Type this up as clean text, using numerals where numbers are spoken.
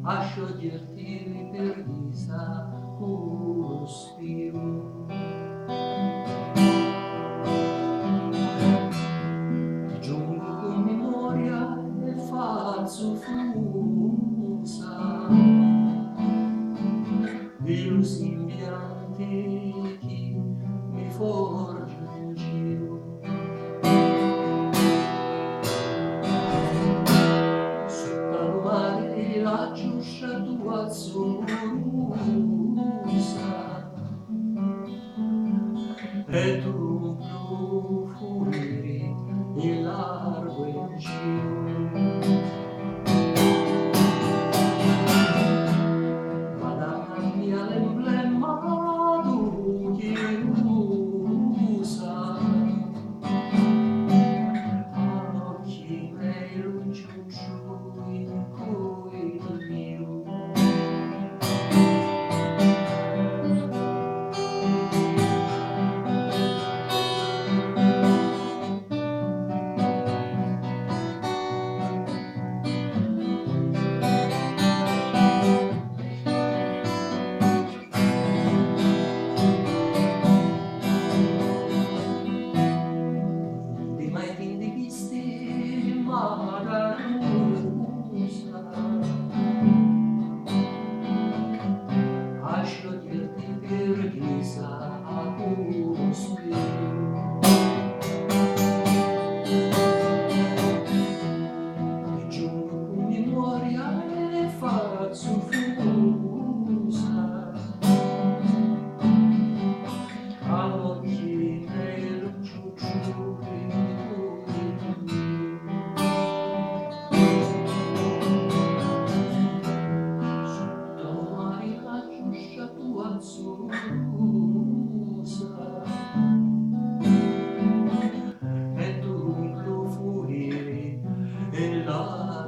a scioglierti per ghisa uno spiro. Giungo con memoria e falso fusa di lusinghianti chi mi forge in giro. Sotto al mare la giuscia tua azzurrosa e tu blu furiri il largo in giro. Madonna mia l'emblema tu chiusa ad occhi miei luciucciu in cui dormivo. Di mai fin di visti Magarusa a scioglierti per ghisa a uno spiro. E giungo con memoria e falso fusa all'occhi nel ciucciù in cui sotto mari la giuscia tua azzurrosa e tu blu furiri e la